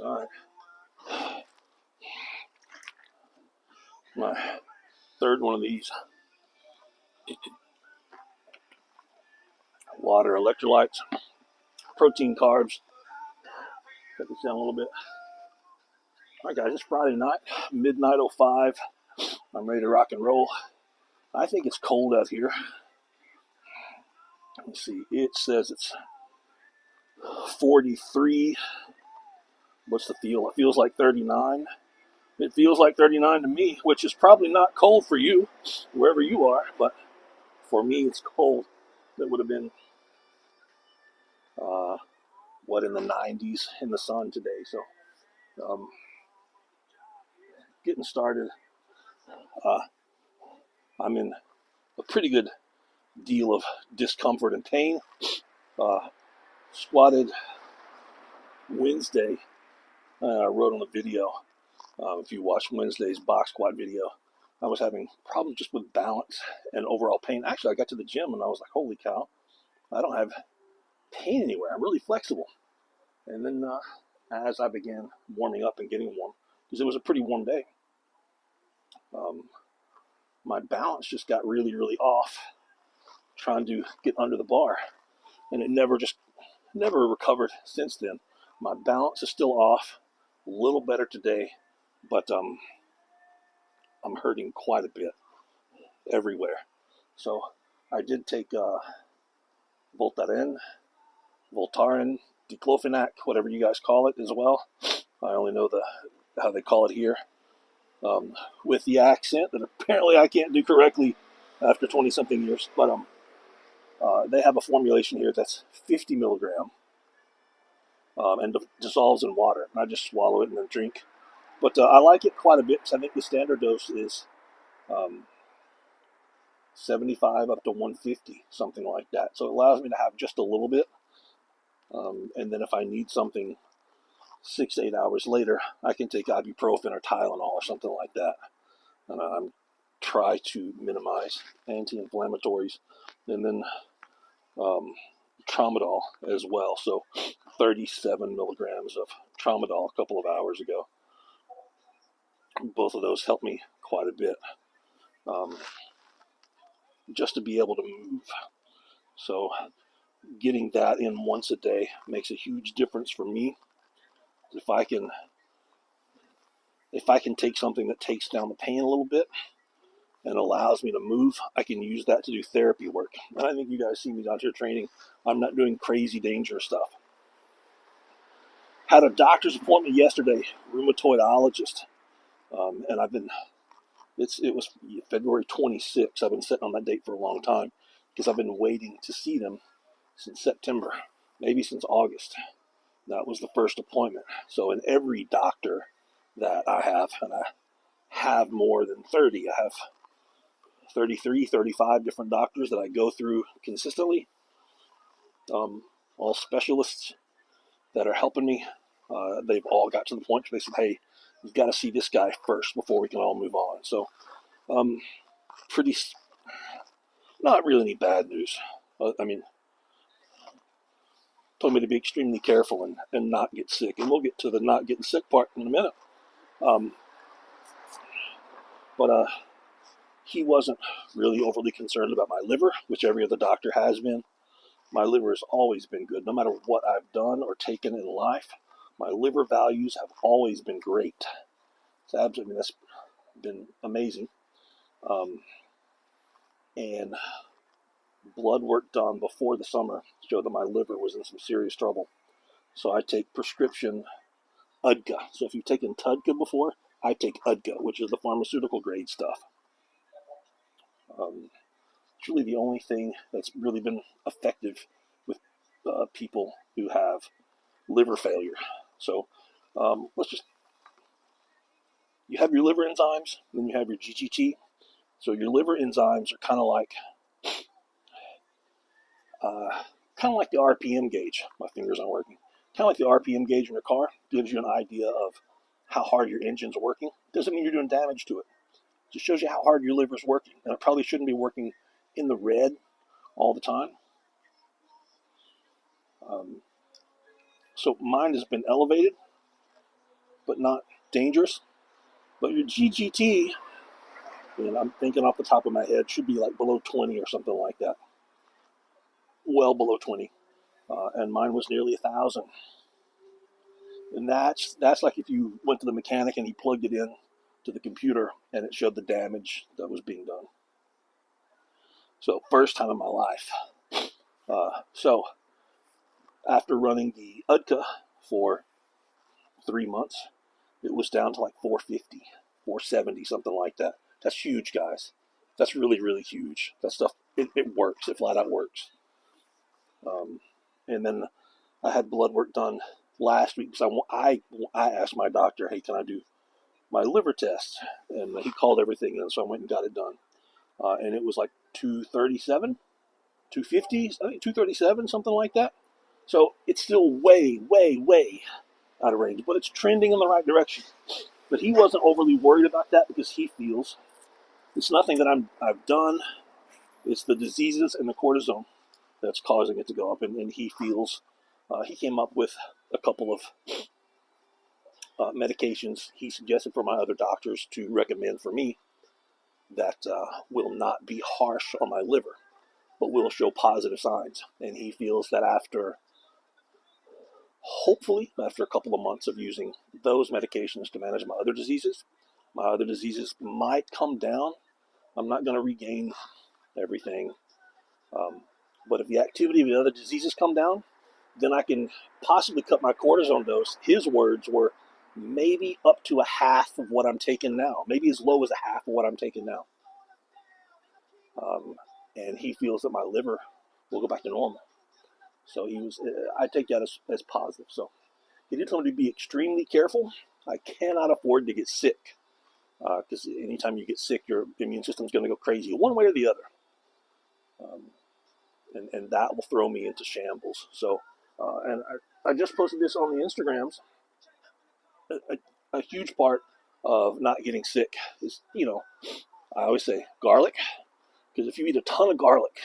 All right. My third one of these. Water, electrolytes, protein, carbs. Cut this down a little bit. All right, guys, it's Friday night, midnight 05. I'm ready to rock and roll. I think it's cold out here. Let me see. It says it's 43. What's the feel? It feels like 39. It feels like 39 to me, which is probably not cold for you, wherever you are, but for me, it's cold. It would have been, in the 90s in the sun today. So, getting started. I'm in a pretty good deal of discomfort and pain. Squatted Wednesday. I wrote on the video. If you watch Wednesday's box squat video, I was having problems just with balance and overall pain. Actually, I got to the gym and I was like, holy cow, I don't have pain anywhere. I'm really flexible. And then as I began warming up and getting warm, because it was a pretty warm day, my balance just got really, really off trying to get under the bar. And it never recovered since then. My balance is still off, a little better today, but I'm hurting quite a bit everywhere. So I did take Voltaren, Voltaren, diclofenac, whatever you guys call it as well. I only know how they call it here, with the accent that apparently I can't do correctly after 20-something years. But they have a formulation here that's 50 milligram and dissolves in water. And I just swallow it and then drink. But I like it quite a bit because I think the standard dose is 75 up to 150, something like that. So it allows me to have just a little bit. And then if I need something 6 to 8 hours later, I can take ibuprofen or Tylenol or something like that. And I'm try to minimize anti-inflammatories. And then tramadol as well. So 37 milligrams of tramadol a couple of hours ago. Both of those helped me quite a bit. Just to be able to move. So getting that in once a day makes a huge difference for me. If I can take something that takes down the pain a little bit and allows me to move, I can use that to do therapy work. And I think you guys see me out here training. I'm not doing crazy dangerous stuff. Had a doctor's appointment yesterday, rheumatologist, and it was February 26th. I've been sitting on that date for a long time because I've been waiting to see them since September, maybe since August. That was the first appointment. So in every doctor that I have, and I have more than 30, I have 33, 35 different doctors that I go through consistently, all specialists that are helping me. They've all got to the point where they said, hey, you've got to see this guy first before we can all move on. So not really any bad news. Told me to be extremely careful and not get sick. And we'll get to the not getting sick part in a minute. But he wasn't really overly concerned about my liver, which every other doctor has been. My liver has always been good. No matter what I've done or taken in life, my liver values have always been great. That's been amazing. And blood work done before the summer showed that my liver was in some serious trouble. So I take prescription UDCA. So if you've taken TUDCA before, I take UDCA, which is the pharmaceutical grade stuff. It's really the only thing that's really been effective with people who have liver failure. So you have your liver enzymes, then you have your GGT. So your liver enzymes are kind of like the RPM gauge. My fingers aren't working. Kind of like the RPM gauge in your car gives you an idea of how hard your engine's working. Doesn't mean you're doing damage to it. It just shows you how hard your liver's working. And it probably shouldn't be working in the red all the time. So mine has been elevated. but not dangerous. But your GGT, and I'm thinking off the top of my head, should be like below 20 or something like that. Well below 20. And mine was nearly 1,000. And that's like if you went to the mechanic and he plugged it in to the computer and it showed the damage that was being done. So first time in my life. So after running the UDCA for 3 months, it was down to like 450, 470, something like that. That's huge, guys. That's really, really huge. That stuff, it works. It flat out works. And then I had blood work done last week because I asked my doctor, hey, can I do my liver test? And he called everything in, so I went and got it done. And it was like 237, 250, I think 237, something like that. So it's still way, way, way out of range, but it's trending in the right direction. But he wasn't overly worried about that because he feels it's nothing that I've done. It's the diseases and the cortisone that's causing it to go up. And he feels he came up with a couple of medications he suggested for my other doctors to recommend for me that will not be harsh on my liver, but will show positive signs. And he feels that hopefully, after a couple of months of using those medications to manage my other diseases might come down. I'm not going to regain everything. But if the activity of the other diseases come down, then I can possibly cut my cortisone dose. His words were maybe up to a half of what I'm taking now, maybe as low as a half of what I'm taking now. And he feels that my liver will go back to normal. So I take that as positive. So he did tell me to be extremely careful. I cannot afford to get sick because anytime you get sick, your immune system is going to go crazy one way or the other. And that will throw me into shambles. So, and I just posted this on the Instagrams. A huge part of not getting sick is, I always say garlic, because if you eat a ton of garlic,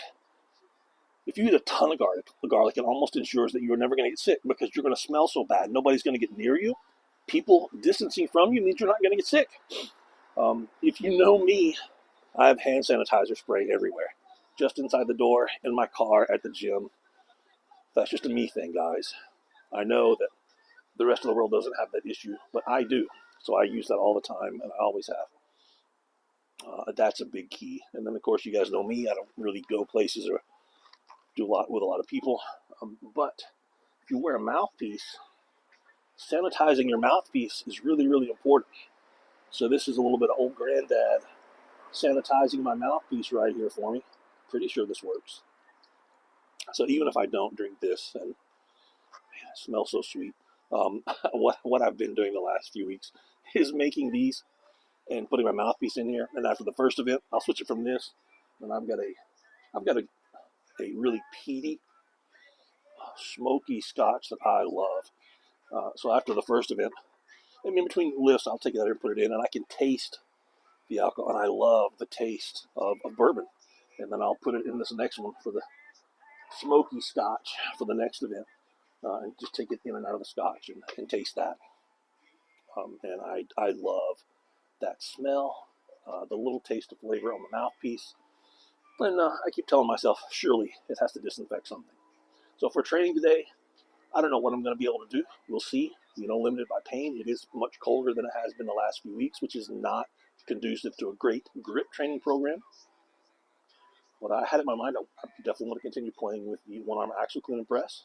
it almost ensures that you're never going to get sick because you're going to smell so bad. Nobody's going to get near you. People distancing from you means you're not going to get sick. If you know me, I have hand sanitizer spray everywhere, just inside the door, in my car, at the gym. That's just a me thing, guys. I know that the rest of the world doesn't have that issue, but I do. So I use that all the time, and I always have. That's a big key. And then, of course, you guys know me. I don't really go places or do a lot with a lot of people. But if you wear a mouthpiece, sanitizing your mouthpiece is really, really important. So this is a little bit of old granddad sanitizing my mouthpiece right here for me. Pretty sure this works. So even if I don't drink this, and man, it smells so sweet. What I've been doing the last few weeks is making these and putting my mouthpiece in here. And after the first event, I'll switch it from this, and I've got a really peaty, smoky Scotch that I love. So after the first event, and in between lifts, I'll take it out and put it in, and I can taste the alcohol, and I love the taste of bourbon. And then I'll put it in this next one for the smoky Scotch for the next event, and just take it in and out of the Scotch and taste that. And I love that smell, the little taste of flavor on the mouthpiece. And I keep telling myself, surely it has to disinfect something. So for training today, I don't know what I'm going to be able to do. We'll see. Limited by pain. It is much colder than it has been the last few weeks, which is not conducive to a great grip training program. But I had in my mind, I definitely want to continue playing with the one-arm axle clean and press.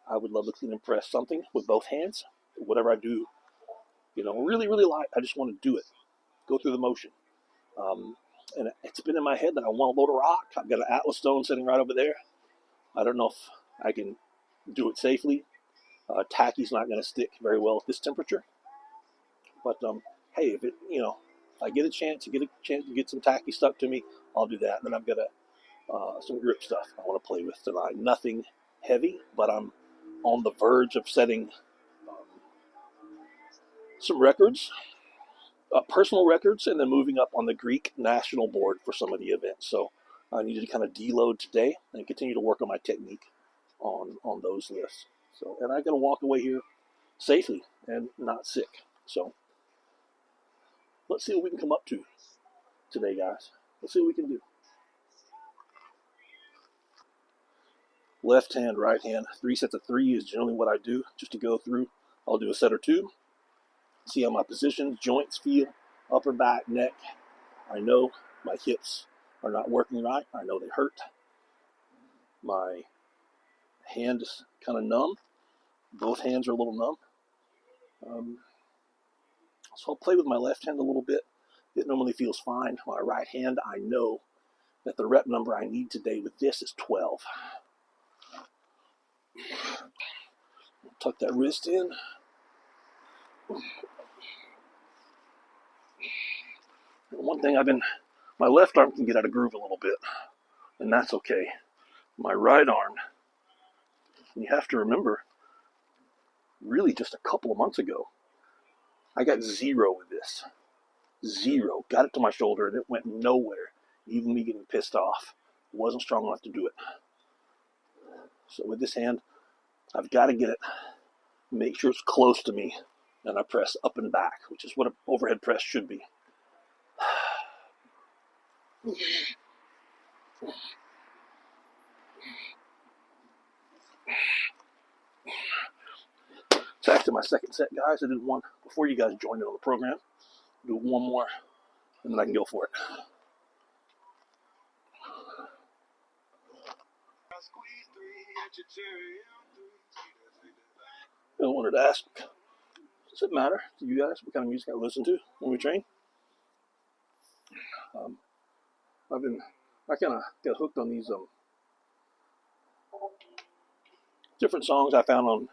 I would love to clean and press something with both hands. Whatever I do, really, really light. I just want to do it. Go through the motion. And it's been in my head that I want to load a rock. I've got an Atlas stone sitting right over there. I don't know if I can do it safely. Tacky's not going to stick very well at this temperature. But hey, if I get a chance to get some tacky stuck to me, I'll do that. And then I've got some grip stuff I want to play with tonight. Nothing heavy, but I'm on the verge of setting some records, personal records, and then moving up on the Greek national board for some of the events. So I needed to kind of deload today and continue to work on my technique on those lists. So, and I got to walk away here safely and not sick. So let's see what we can come up to today, guys. Let's see what we can do. Left hand, right hand, 3 sets of 3 is generally what I do just to go through. I'll do a set or 2, see how my positions, joints feel, upper back, neck. I know my hips are not working right. I know they hurt. My hand is kind of numb. Both hands are a little numb. So I'll play with my left hand a little bit. It normally feels fine. My right hand, I know that the rep number I need today with this is 12. Tuck that wrist in. One thing my left arm can get out of groove a little bit, and that's okay. My right arm, you have to remember, really just a couple of months ago, I got 0 with this. 0. Got it to my shoulder, and it went nowhere. Even me getting pissed off. Wasn't strong enough to do it. So with this hand, I've got to get it, make sure it's close to me, and I press up and back, which is what an overhead press should be. So after my second set, guys, I did one before you guys joined in on the program. Do one more, and then I can go for it. I wanted to ask, does it matter to you guys what kind of music I listen to when we train? I kind of got hooked on these different songs I found on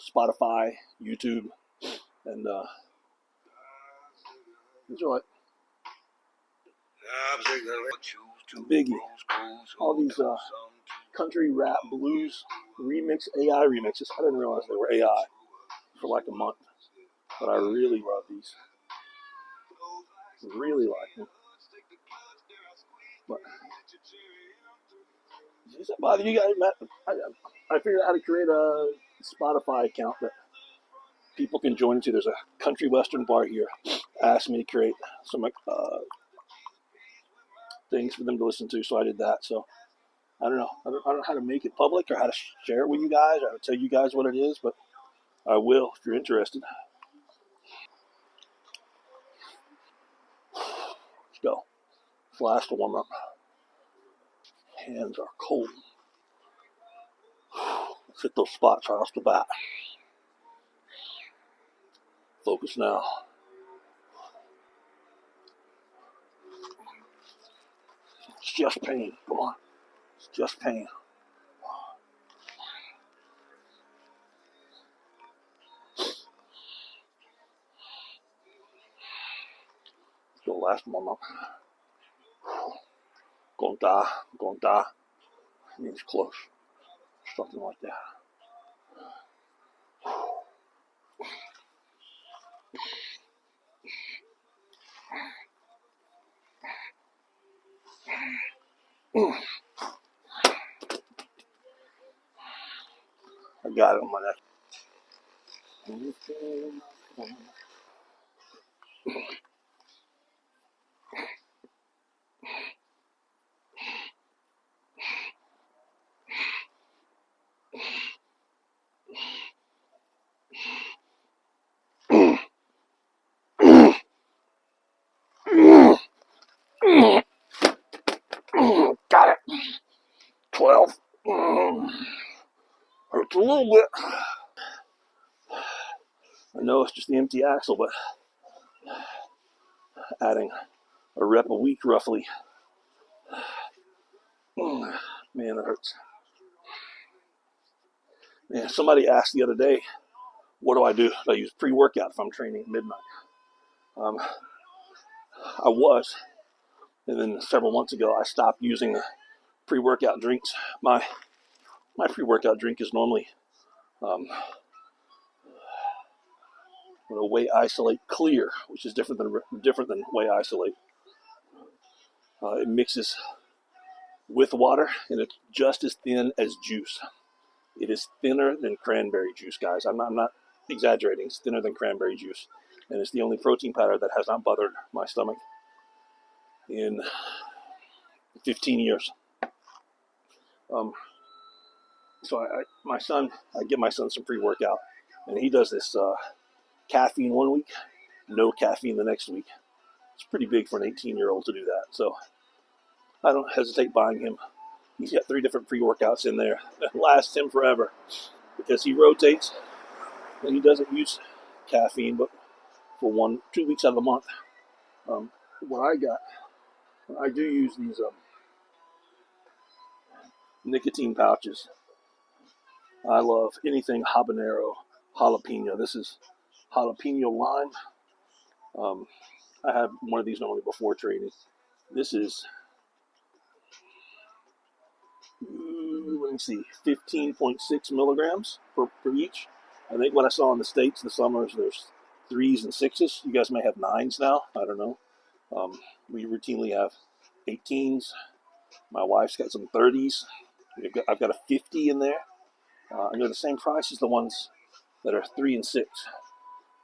Spotify, YouTube, and these are like Biggie, all these country rap blues AI remixes. I didn't realize they were AI for like a month, but I really love these. Really like them. But does that bother you guys, Matt? I figured out how to create a Spotify account that people can join into. There's a country western bar here. Asked me to create some things for them to listen to, so I did that. So I don't know. I don't know how to make it public or how to share it with you guys or how to tell you guys what it is, but I will if you're interested. Let's go. Flash to warm up. Hands are cold. Let's hit those spots right off the bat. Focus now. It's just pain. Come on. It's just pain. Let's go last warm up. Conta. Means close. Something like that. I got it on my neck. Got it. 12. Hurts a little bit. I know it's just the empty axle, but adding a rep a week roughly. Man, that hurts. Man, somebody asked the other day, what do I do? Do I use pre-workout if I'm training at midnight? I was. And then several months ago, I stopped using the pre-workout drinks. My pre-workout drink is normally Whey Isolate Clear, which is different than Whey Isolate. It mixes with water, and it's just as thin as juice. It is thinner than cranberry juice, guys. I'm not exaggerating. It's thinner than cranberry juice, and it's the only protein powder that has not bothered my stomach in 15 years. So I give my son some pre-workout, and he does this caffeine one week, no caffeine the next week. It's pretty big for an 18-year-old to do that. So I don't hesitate buying him. He's got 3 different pre-workouts in there that last him forever because he rotates and he doesn't use caffeine, but for 2 weeks out of the month. What I do use these nicotine pouches. I love anything habanero, jalapeno. This is jalapeno lime. I have one of these normally before training. This is, let me see, 15.6 milligrams per each. I think what I saw in the States, the summers, there's 3s and 6s. You guys may have 9s now. I don't know. We routinely have 18s. My wife's got some 30s. I've got a 50 in there. And they're the same price as the ones that are 3 and 6.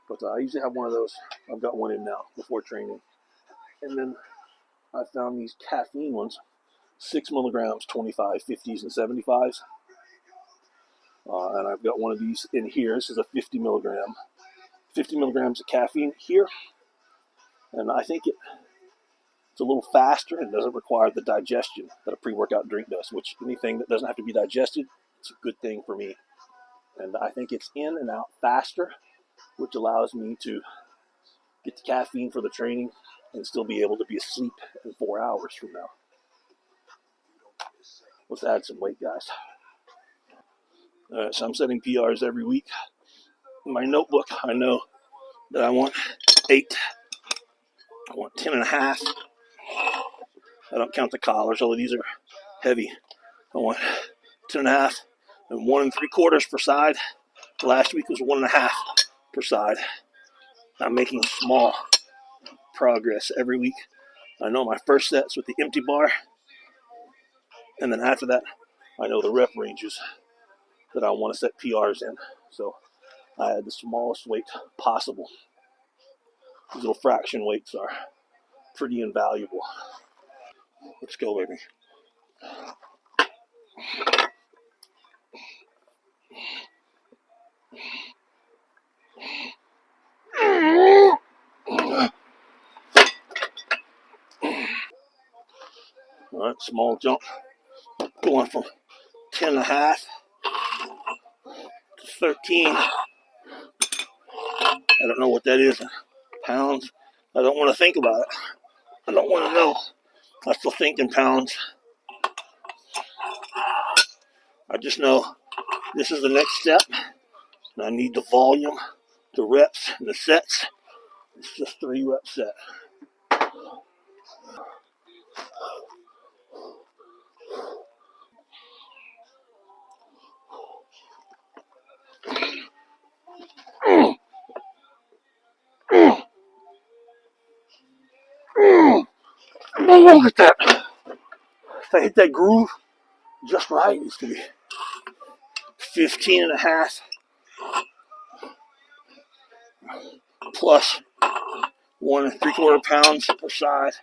But I usually have one of those. I've got one in now before training. And then I found these caffeine ones, 6 milligrams, 25, 50s, and 75s. And I've got one of these in here. This is a 50 milligrams of caffeine here. And I think it's a little faster and doesn't require the digestion that a pre-workout drink does, which anything that doesn't have to be digested, it's a good thing for me. And I think it's in and out faster, which allows me to get the caffeine for the training and still be able to be asleep in 4 hours from now. Let's add some weight, guys. All right, so I'm setting PRs every week. In my notebook, I know that I want 8. I want 10 and a half. I don't count the collars, although these are heavy. I want 10 and a half and 1 3/4 per side. Last week was 1.5 per side. I'm making small progress every week. I know my first set's with the empty bar, and then after that, I know the rep ranges that I want to set PRs in. So I had the smallest weight possible. These little fraction weights are pretty invaluable. Let's go, baby. All right, small jump. Going from 10 and a half to 13. I don't know what that is in pounds. I don't want to think about it. I don't want to know. I still think in pounds. I just know this is the next step. And I need the volume, the reps, and the sets. It's just 3 rep set. Look at that. If I hit that groove just right, it's going to be 15 and a half plus 1 3/4 pounds per side.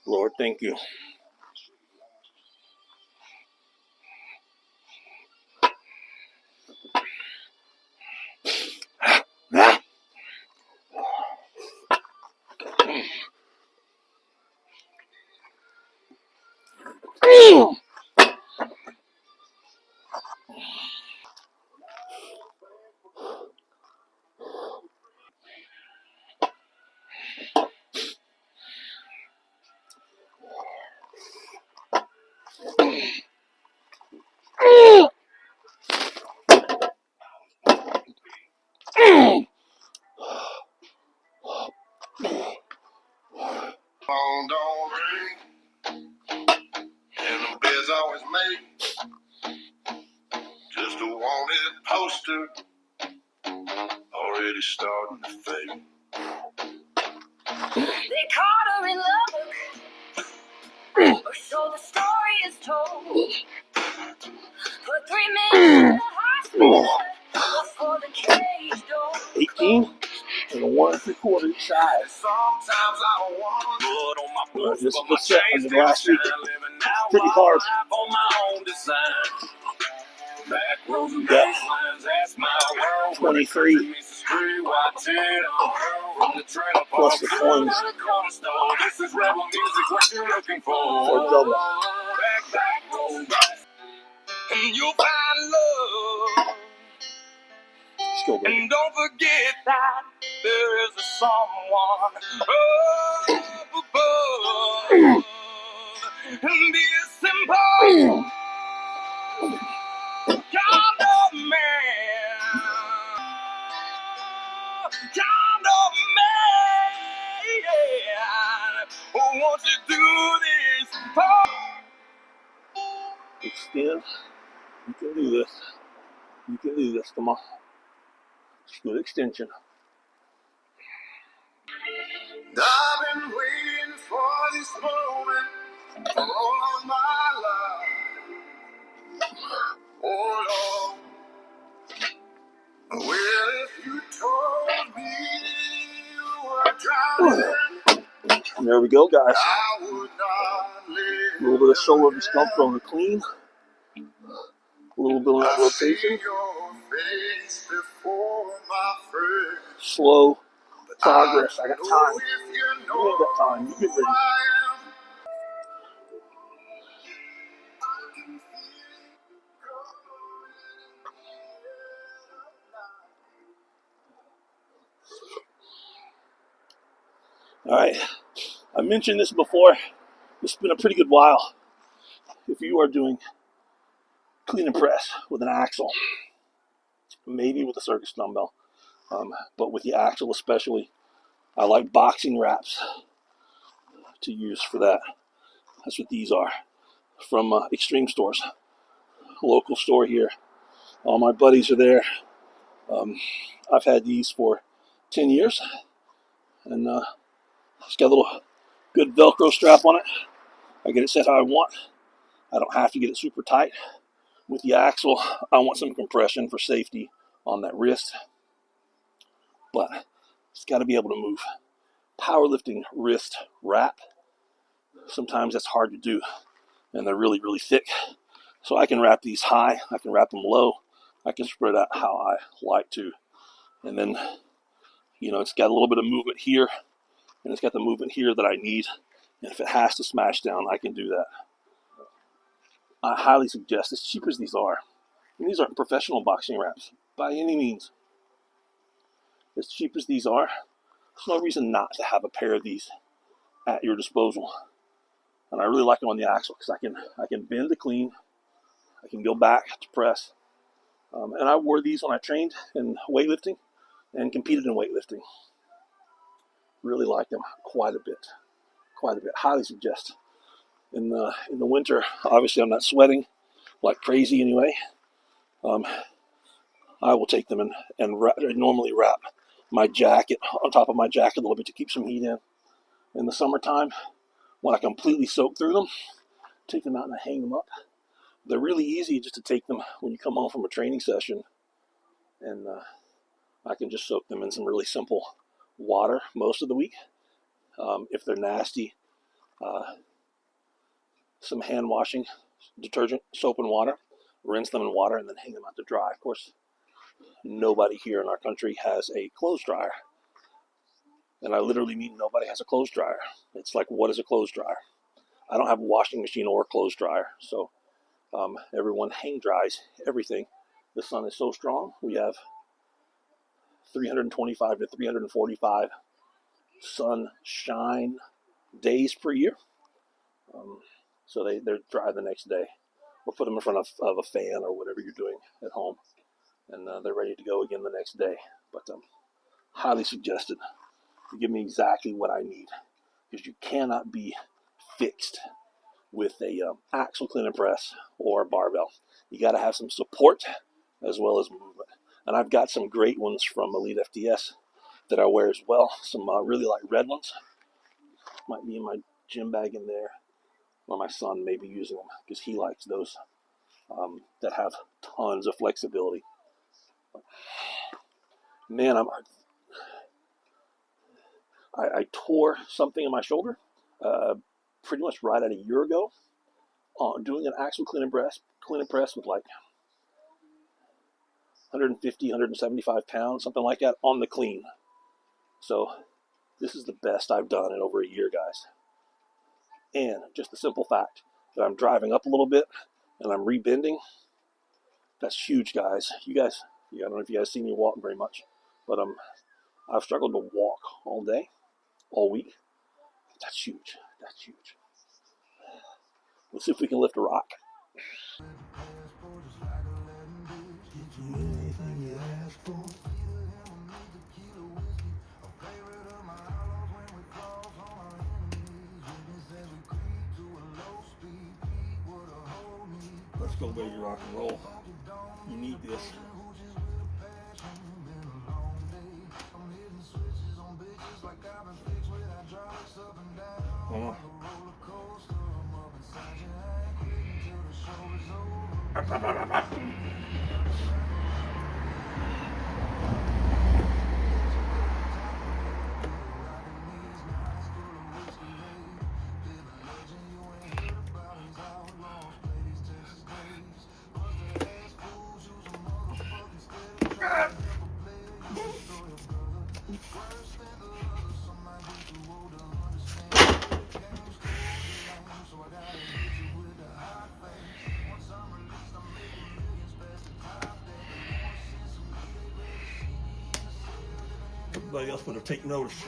Lord, thank you. Phone don't ring, and the bed's always made. Just a wanted poster, already starting to fade. They caught her in love, or so the story is told. For 3 minutes. Oh. 18 and a 1 3/4 each side. This is the set I did last week. Pretty hard. Yeah. 23 plus the coins for double. And you'll find love. And don't forget that there is a someone up above. And be a simple kind of man. Kind of man. Who wants to do this for? Extend. You can do this. You can do this. Come on. Good extension. I've been waiting for this moment all my life. Oh Lord, well if you told me you were driving, there we go, guys. I would not live. A little bit of shoulder discomfort on the clean. A little bit of rotation. Slow progress. I got time. You ain't got time. You get ready. All right. I mentioned this before. It's been a pretty good while. If you are doing clean and press with an axle, maybe with a circus dumbbell, but with the axle especially, I like boxing wraps to use for that. That's what these are from Extreme Stores, local store here. All my buddies are there. I've had these for 10 years, and it's got a little good Velcro strap on it. I get it set how I want. I don't have to get it super tight. With the axle, I want some compression for safety on that wrist, but it's got to be able to move. Powerlifting wrist wrap, sometimes that's hard to do, and they're really, really thick. So I can wrap these high, I can wrap them low, I can spread out how I like to. And then, it's got a little bit of movement here, and it's got the movement here that I need. And if it has to smash down, I can do that. I highly suggest, as cheap as these are, and these aren't professional boxing wraps by any means. As cheap as these are, there's no reason not to have a pair of these at your disposal. And I really like them on the axle because I can bend to clean, I can go back to press. And I wore these when I trained in weightlifting and competed in weightlifting. Really like them quite a bit. Highly suggest. In the winter, obviously I'm not sweating like crazy anyway. I will take them and normally wrap my jacket on top of my jacket a little bit to keep some heat in. In the summertime, when I completely soak through them, take them out and I hang them up. They're really easy just to take them when you come home from a training session, and I can just soak them in some really simple water most of the week. If they're nasty, some hand washing detergent, soap and water, rinse them in water, and then hang them out to dry. Of course, nobody here in our country has a clothes dryer. And I literally mean nobody has a clothes dryer. It's like, what is a clothes dryer? I don't have a washing machine or a clothes dryer. So everyone hang dries everything. The sun is so strong. We have 325 to 345 sunshine days per year. So they're dry the next day. We'll put them in front of a fan or whatever you're doing at home. And they're ready to go again the next day. But highly suggested. To give me exactly what I need, because you cannot be fixed with a axle clean and press or a barbell. You got to have some support as well as movement. And I've got some great ones from Elite FTS that I wear as well. Some really light red ones. Might be in my gym bag in there, or my son may be using them because he likes those that have tons of flexibility. man, I tore something in my shoulder pretty much right at a year ago doing an axle clean and press with like 150, 175 pounds, something like that on the clean. So this is the best I've done in over a year, guys. And just the simple fact that I'm driving up a little bit and I'm rebending, that's huge, guys. I don't know if you guys see me walking very much, but I've struggled to walk all day, all week. That's huge. That's huge. Let's see if we can lift a rock. Let's go, baby, rock and roll. You need this. Come on. Everybody else better take notice.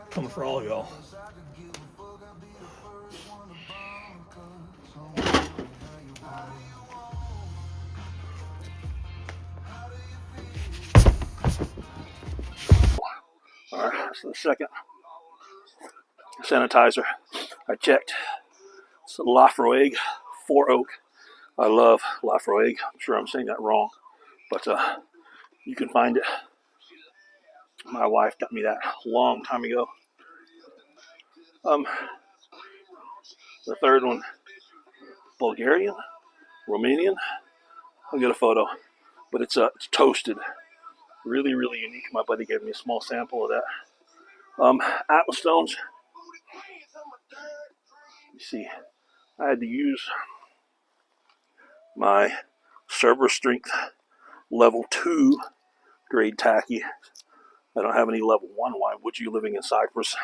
Coming for all y'all. All right, so the second sanitizer I checked. It's a Laphroaig 4 Oak. I love Laphroaig. I'm sure I'm saying that wrong, but you can find it. My wife got me that a long time ago. The third one, Bulgarian, Romanian. I'll get a photo, but it's toasted. Really, really unique. My buddy gave me a small sample of that. Atlas stones. You see, I had to use my Cerberus Strength level 2 grade tacky. I don't have any level 1. Why would you, living in Cyprus?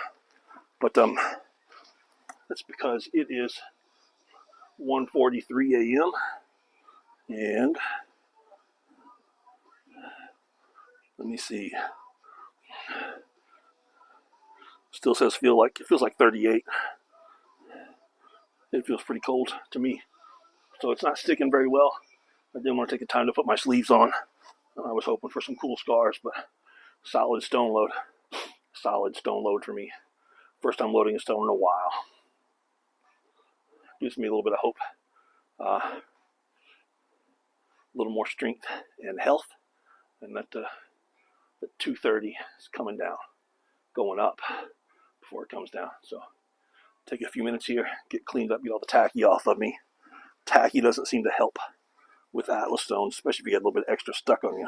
But that's because it is 1:43 a.m. and let me see. Still says it feels like 38. It feels pretty cold to me, so it's not sticking very well. I didn't want to take the time to put my sleeves on. I was hoping for some cool scars, but solid stone load for me. First time loading a stone in a while. Gives me a little bit of hope. A little more strength and health, and that the 230 is coming down, going up before it comes down. So take a few minutes here, get cleaned up, get all the tacky off of me. Tacky doesn't seem to help with Atlas stones, especially if you get a little bit extra stuck on you.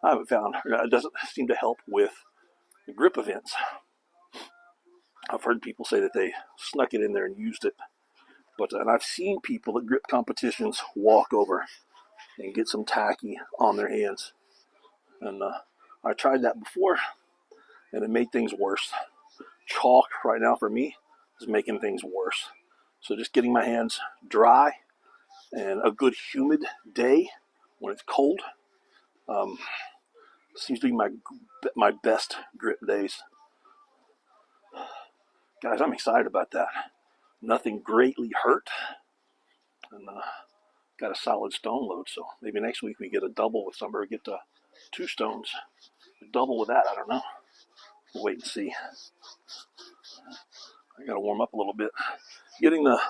I haven't found it doesn't seem to help with the grip events. I've heard people say that they snuck it in there and used it, and I've seen people at grip competitions walk over and get some tacky on their hands, and I tried that before, and it made things worse. Chalk right now for me is making things worse. So just getting my hands dry and a good humid day when it's cold seems to be my best grip days. Guys, I'm excited about that. Nothing greatly hurt, and got a solid stone load. So maybe next week we get a double with somebody, get 2 stones. Double with that, I don't know. We'll wait and see. I got to warm up a little bit. Getting the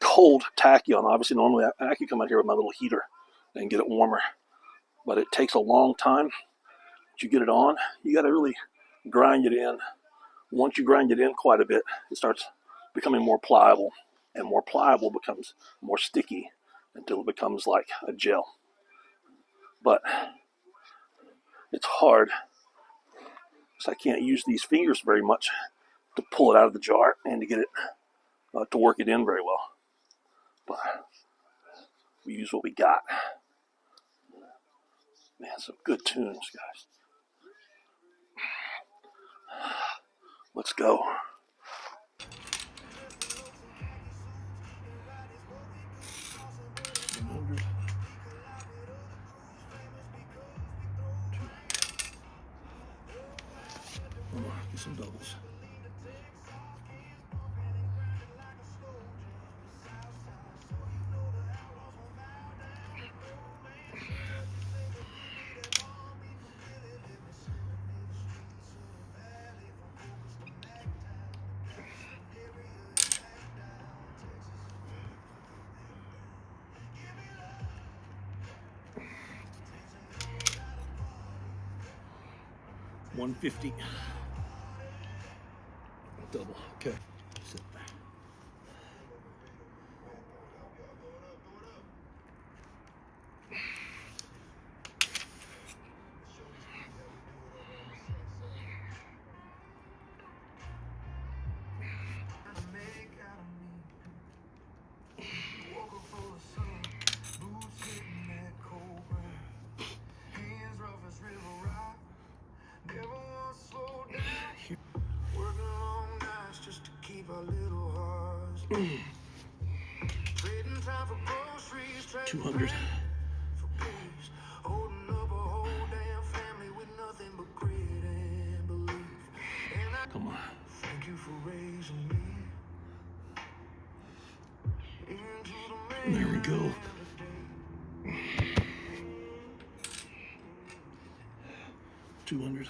cold tacky on, obviously normally I could come out here with my little heater and get it warmer, but it takes a long time. But you get it on, you got to really grind it in. Once you grind it in quite a bit, it starts becoming more pliable, and more pliable becomes more sticky until it becomes like a gel. But it's hard because I can't use these fingers very much to pull it out of the jar and to get it to work it in very well. But we use what we got. Man, some good tunes, guys. Let's go. Get some doubles. $150. Double. Okay. Sit. 200. Come on. Thank you for raising me. There we go. $200.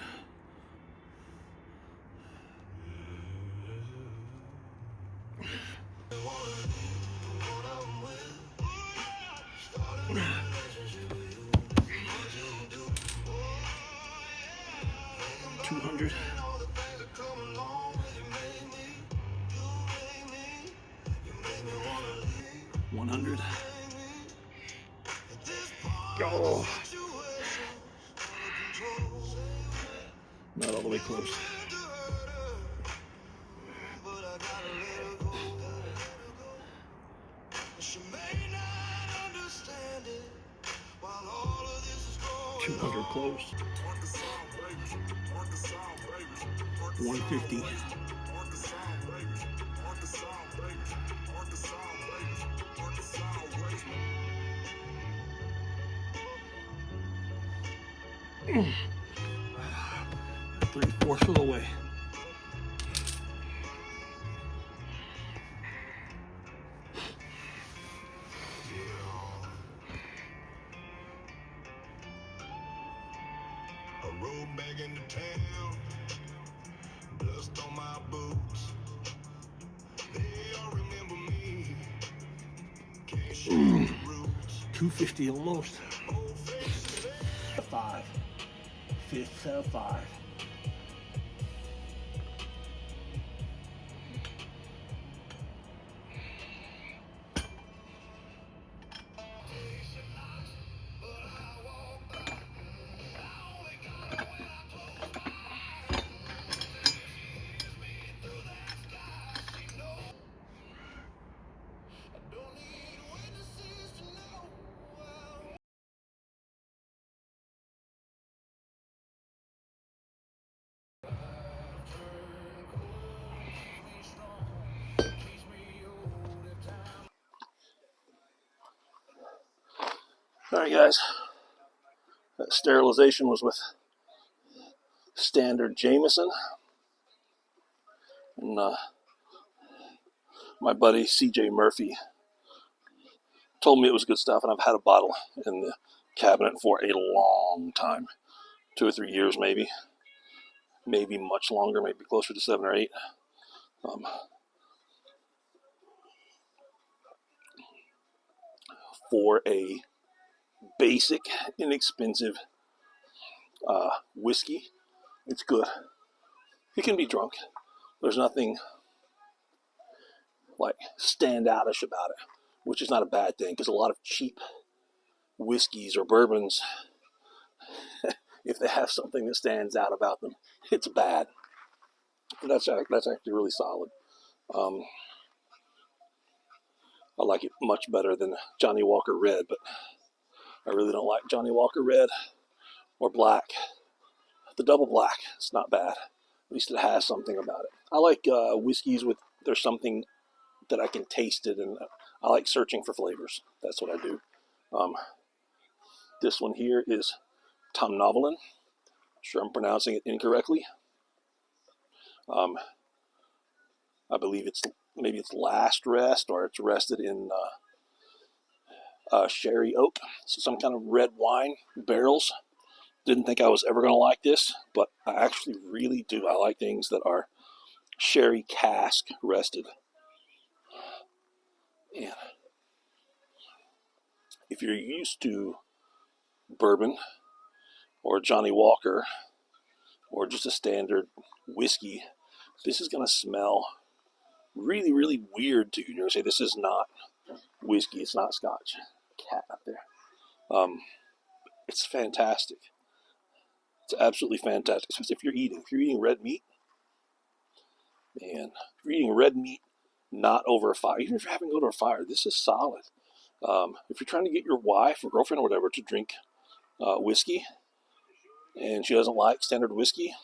$200. 100. Oh. Not all the way close. $200 close. 150. Three-fourths of the way. I rode back into town, dust on my boots. They all remember me. Can't shake the roots. 250 almost. 5. Fifth set of 5. All right, guys. That sterilization was with standard Jameson. And my buddy CJ Murphy told me it was good stuff, and I've had a bottle in the cabinet for a long time. 2 or 3 years, maybe much longer, maybe closer to 7 or 8. For a basic, inexpensive whiskey, it's good. You can be drunk. There's nothing like standoutish about it, which is not a bad thing, because a lot of cheap whiskeys or bourbons, if they have something that stands out about them, it's bad. That's actually really solid. Um, I like it much better than Johnny Walker Red, but I really don't like Johnny Walker Red or Black. The double black, it's not bad. At least it has something about it. I like whiskeys with there's something that I can taste it, and I like searching for flavors. That's what I do. This one here is Tom Novelin. Sure, I'm pronouncing it incorrectly. I believe maybe it's last rest, or it's rested in sherry oak, so some kind of red wine barrels. Didn't think I was ever going to like this, but I actually really do. I like things that are sherry cask rested. And if you're used to bourbon or Johnny Walker or just a standard whiskey, this is going to smell really, really weird to you. You're going to say, this is not whiskey, it's not scotch. Cat up there. It's fantastic. It's absolutely fantastic, especially if you're eating red meat. Man, if you're eating red meat, not over a fire, even if you're having to go to a fire, this is solid. If you're trying to get your wife or girlfriend or whatever to drink whiskey, and she doesn't like standard whiskey,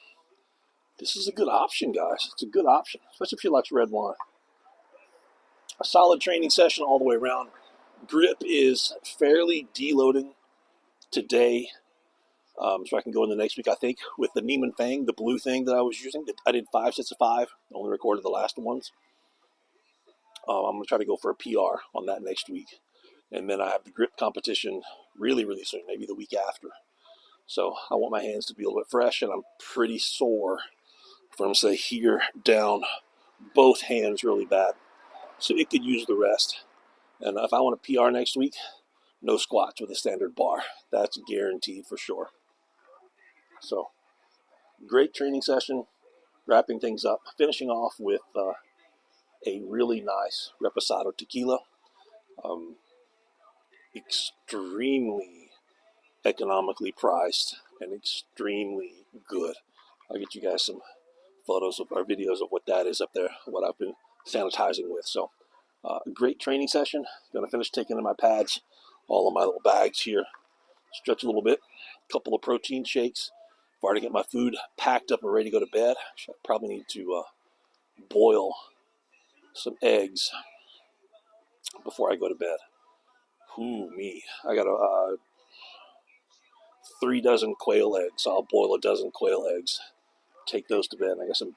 this is a good option, guys. It's a good option, especially if she likes red wine. A solid training session all the way around. Grip is fairly deloading today, so I can go in the next week, I think, with the Neiman Fang, the blue thing that I was using. I did 5 sets of 5, only recorded the last ones. I'm going to try to go for a PR on that next week. And then I have the grip competition really, really soon, maybe the week after. So I want my hands to be a little bit fresh, and I'm pretty sore from, say, here down, both hands really bad. So it could use the rest. And if I want a PR next week, no squats with a standard bar. That's guaranteed for sure. So great training session, wrapping things up, finishing off with a really nice Reposado tequila. Extremely economically priced and extremely good. I'll get you guys some photos of our videos of what that is up there, what I've been sanitizing with. So great training session. Gonna finish taking in my pads, all of my little bags here, stretch a little bit, a couple of protein shakes. I've already got my food packed up and ready to go to bed. I probably need to boil some eggs before I go to bed. Me. I got 3 dozen quail eggs. So I'll boil a dozen quail eggs, take those to bed. I got some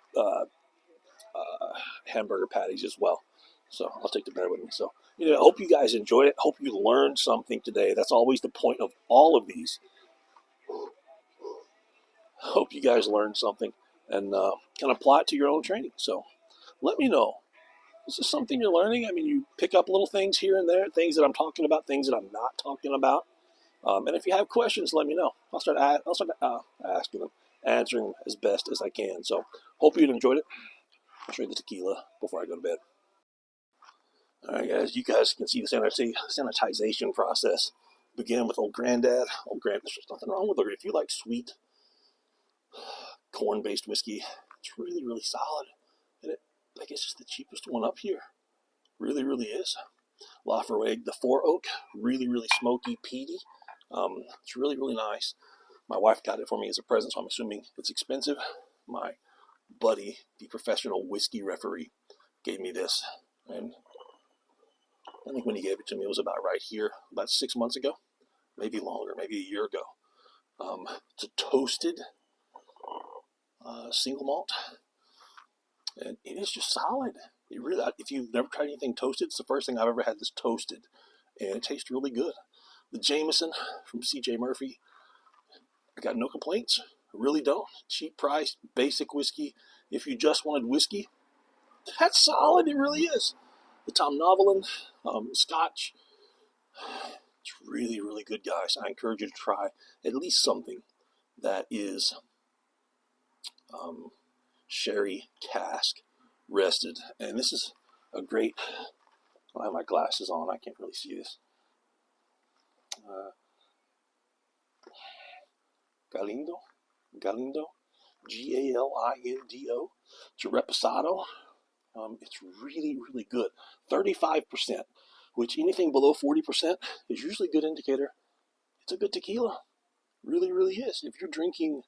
hamburger patties as well. So I'll take to bed with me. So, I hope you guys enjoyed it. Hope you learned something today. That's always the point of all of these. Hope you guys learned something and can apply it to your own training. So let me know. Is this something you're learning? I mean, you pick up little things here and there, things that I'm talking about, things that I'm not talking about. And if you have questions, let me know. I'll start asking them, answering them as best as I can. So hope you enjoyed it. I'll drink the tequila before I go to bed. All right, guys, you guys can see the sanitization process begin with old granddad. There's nothing wrong with it. If you like sweet corn-based whiskey, it's really, really solid. And I guess it's the cheapest one up here. Really, really is. Laphroaig, the 4 Oak, really, really smoky, peaty. It's really, really nice. My wife got it for me as a present, so I'm assuming it's expensive. My buddy, the professional whiskey referee, gave me this. And I think when he gave it to me, it was about right here, about 6 months ago, maybe longer, maybe a year ago. It's a toasted single malt, and it is just solid. If you've never tried anything toasted, it's the first thing I've ever had this toasted, and it tastes really good. The Jameson from C.J. Murphy, I got no complaints. I really don't. Cheap price, basic whiskey. If you just wanted whiskey, that's solid. It really is. The Tom Novelin Scotch, it's really, really good, guys. I encourage you to try at least something that is sherry cask rested. And this is a great, I have my glasses on. I can't really see this. Galindo, Galindo. It's a reposado. It's really, really good. 35%, which anything below 40% is usually a good indicator. It's a good tequila. Really, really is. If you're drinking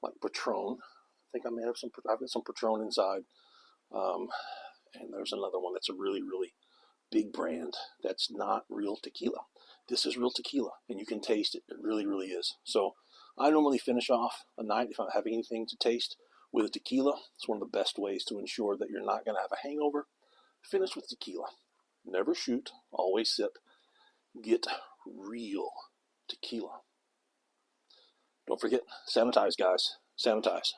like Patron, I think I may have some. I've got some Patron inside, and there's another one that's a really, really big brand that's not real tequila. This is real tequila, and you can taste it. It really, really is. So I normally finish off a night if I'm having anything to taste with a tequila. It's one of the best ways to ensure that you're not going to have a hangover. Finish with tequila. Never shoot. Always sip. Get real tequila. Don't forget, sanitize, guys. Sanitize.